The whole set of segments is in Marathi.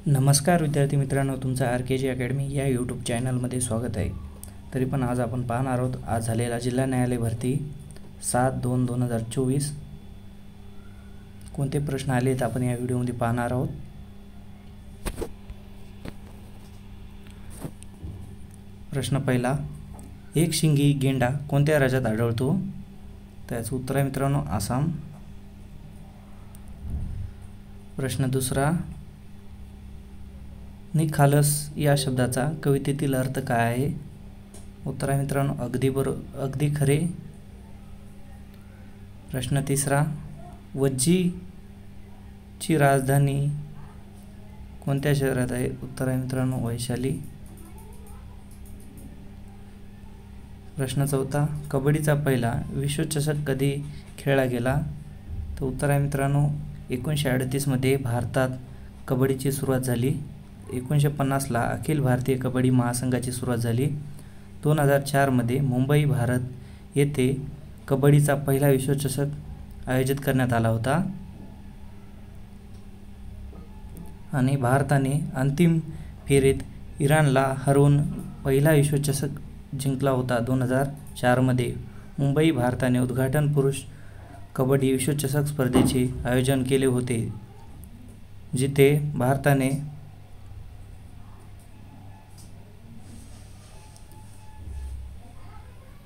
नमस्कार विद्यार्थी मित्रांनो, तुमचं RKG अकॅडमी या यूट्यूब चॅनलमध्ये स्वागत आहे. तरी पण आज आपण पाहणार आहोत आज झालेला जिल्हा न्यायालय भरती 7/2/2024 कोणते प्रश्न आले आहेत आपण या व्हिडिओमध्ये पाहणार आहोत. प्रश्न पहिला, एक शिंगी गेंडा कोणत्या राज्यात आढळतो? त्याचं उत्तर आहे मित्रांनो आसाम. प्रश्न दुसरा, निखालस या शब्दाचा कवितेतील अर्थ काय आहे? उत्तर आहे मित्रांनो अगदी खरे. प्रश्न तिसरा, वज्जीची राजधानी कोणत्या शहरात आहे? उत्तर आहे मित्रांनो वैशाली. प्रश्न चौथा, कबड्डीचा पहिला विश्वचषक कधी खेळला गेला? तर उत्तर आहे मित्रांनो 1938 मध्ये भारतात कबड्डीची सुरुवात झाली. 1950ला अखिल भारतीय कबड्डी महासंघाची सुरुवात झाली. 2004 मध्ये मुंबई भारत येथे कबड्डीचा पहिला विश्वचषक आयोजित करण्यात आला होता आणि भारताने अंतिम फेरीत इराणला हरवून पहिला विश्वचषक जिंकला होता. 2004 मध्ये मुंबई भारताने उद्घाटन पुरुष कबड्डी विश्वचषक स्पर्धेचे आयोजन केले होते, जिथे भारताने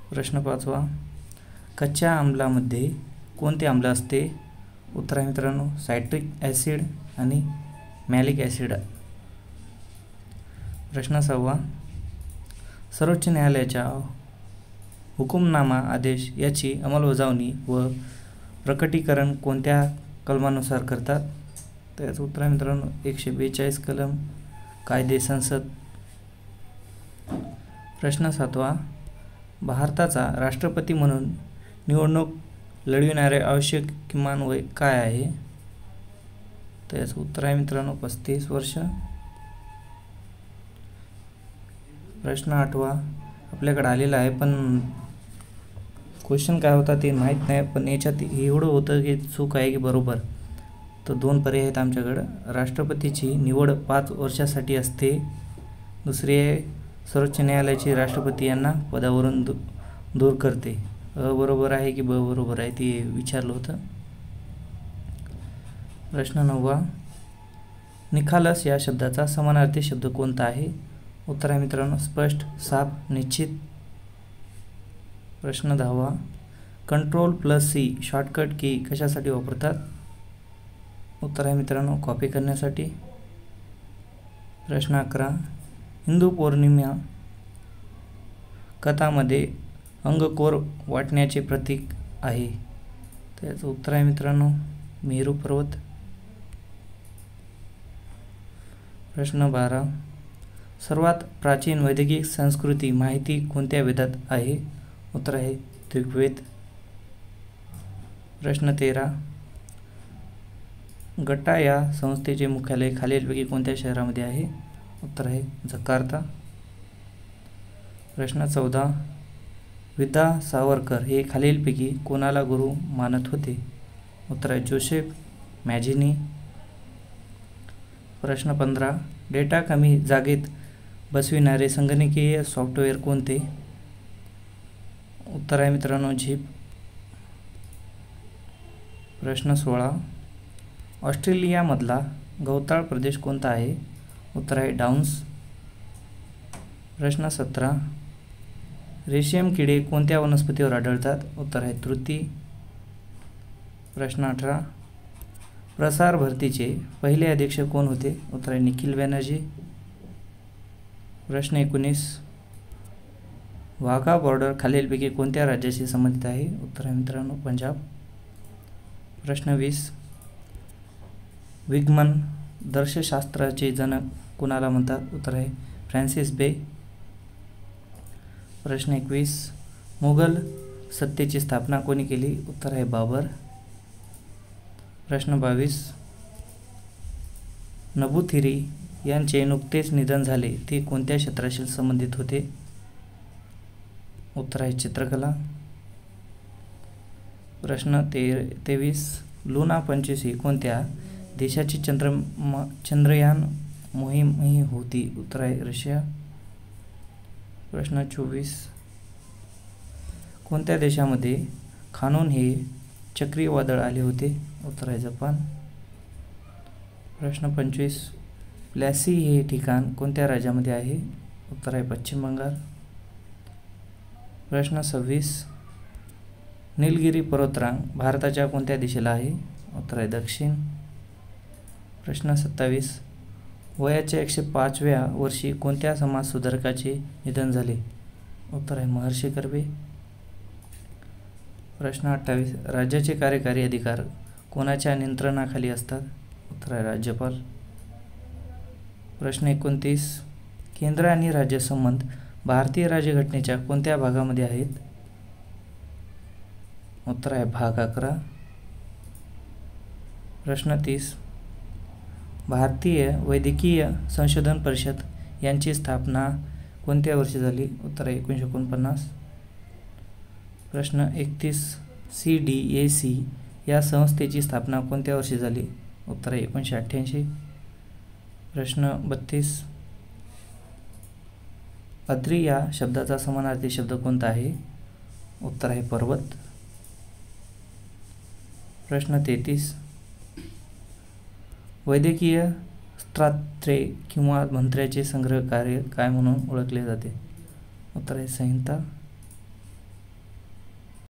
प्रश्न पाचवा, कच्च्या आम्लामध्ये कोणते आम्ल असते? उत्तर आहे मित्रांनो सायट्रिक ॲसिड आणि मॅलिक ॲसिड. प्रश्न सहावा, सर्वोच्च न्यायालयाच्या हुकुमनामा आदेश याची अंमलबजावणी व प्रकटीकरण कोणत्या कलमानुसार करतात? त्याचं उत्तर आहे मित्रांनो 142 कलम कायदे संसद. प्रश्न सातवा, भारताचा राष्ट्रपती म्हणून निवडणूक लढविणारे आवश्यक किमान वय काय आहे? तर याचं उत्तर आहे मित्रांनो 35 वर्ष. प्रश्न आठवा आपल्याकडे आलेला आहे, पण क्वेश्चन काय होता ते माहीत नाही, पण याच्यात एवढं होतं की चूक आहे की बरोबर. तर दोन पर्याय आहेत आमच्याकडं. राष्ट्रपतीची निवड 5 वर्षासाठी असते. दुसरी आहे सर्वोच्च न्यायालयाचे राष्ट्रपती यांना पदावरून दूर करते. बरोबर आहे की बरोबर आहे ते विचारलं होतं. प्रश्न नववा, निखालस या शब्दाचा समानार्थी शब्द कोणता आहे? उत्तर आहे मित्रांनो स्पष्ट, साफ, निश्चित. प्रश्न 10वा, Ctrl+C शॉर्टकट की कशासाठी वापरतात? उत्तर आहे मित्रांनो कॉपी करण्यासाठी. प्रश्न 11, हिंदू पौर्णिमा कथामध्ये अंगकोर वाटण्याचे प्रतीक आहे. त्याचं उत्तर आहे मित्रांनो मेरू पर्वत. प्रश्न 12, सर्वात प्राचीन वैदिक संस्कृती माहिती कोणत्या वेदात आहे? उत्तर आहे ऋग्वेद. प्रश्न 13, गटा या संस्थेचे मुख्यालय खालीलपैकी कोणत्या शहरामध्ये आहे? उत्तर आहे जकार्ता. प्रश्न 14, विदा सावरकर हे खालीलपैकी कोणाला गुरु मानत होते? उत्तर आहे जोसेफ मॅझिनी. प्रश्न 15, डेटा कमी जागेत बसविणारे संगणकीय सॉफ्टवेअर कोणते? उत्तर आहे मित्रांनो झिप. प्रश्न 16, ऑस्ट्रेलियामधला गवताळ प्रदेश कोणता आहे? उत्तर आहे डाउन्स. प्रश्न 17, रेशीम किडे कोणत्या वनस्पतीवर आढळतात? उत्तर आहे तुती. प्रश्न 18, प्रसार भारतीचे पहिले अध्यक्ष कोण होते? उत्तर आहे निखिल बॅनर्जी. प्रश्न 19, वाघा बॉर्डर खालीलपैकी कोणत्या राज्याशी संबंधित आहे? उत्तर आहे मित्रांनो पंजाब. प्रश्न 20, विग्मन दर्शशास्त्राचे जनक कोणाला म्हणतात? उत्तर आहे फ्रान्सिस बे. प्रश्न 21, मुघल सत्तेची स्थापना कोणी केली? उत्तर आहे बाबर. प्रश्न 22, नबुथिरी यांचे नुकतेच निधन झाले, ते कोणत्या क्षेत्राशी संबंधित होते? उत्तर आहे चित्रकला. प्रश्न 23, लुना 25 ही कोणत्या देशाची चंद्रयान मोहीमही होती? उत्तर आहे रशिया. प्रश्न 24. कोणत्या देशामध्ये खानोन हे चक्रीवादळ आले होते? उत्तर आहे जपान. प्रश्न 25. प्लॅसी हे ठिकाण कोणत्या राज्यामध्ये आहे? उत्तर आहे पश्चिम बंगाल. प्रश्न 26. निलगिरी पर्वतरांग भारताच्या कोणत्या दिशेला आहे? उत्तर आहे दक्षिण. प्रश्न 27. वयाच्या 105व्या वर्षी कोणत्या समाजसुधारकाचे निधन झाले? उत्तर आहे महर्षी कर्वे. प्रश्न 28. राज्याचे कार्यकारी अधिकार कोणाच्या नियंत्रणाखाली असतात? उत्तर आहे राज्यपाल. प्रश्न 29. केंद्र आणि राज्य संबंध भारतीय राज्यघटनेच्या कोणत्या भागामध्ये आहेत? उत्तर आहे भाग 11. प्रश्न 30. भारतीय वैद्यकीय संशोधन परिषद यांची स्थापना कोणत्या वर्षी झाली? उत्तर आहे 1949. प्रश्न 31. CDAC या संस्थेची स्थापना कोणत्या वर्षी झाली? उत्तर आहे 1988. प्रश्न 32. अद्री या शब्दाचा समानार्थी शब्द कोणता आहे? उत्तर आहे पर्वत. प्रश्न 33. वैद्यकीय स्तोत्रे किंवा मंत्राचे संग्रह कार्य काय म्हणून ओळखले जाते? उत्तर आहे संहिता.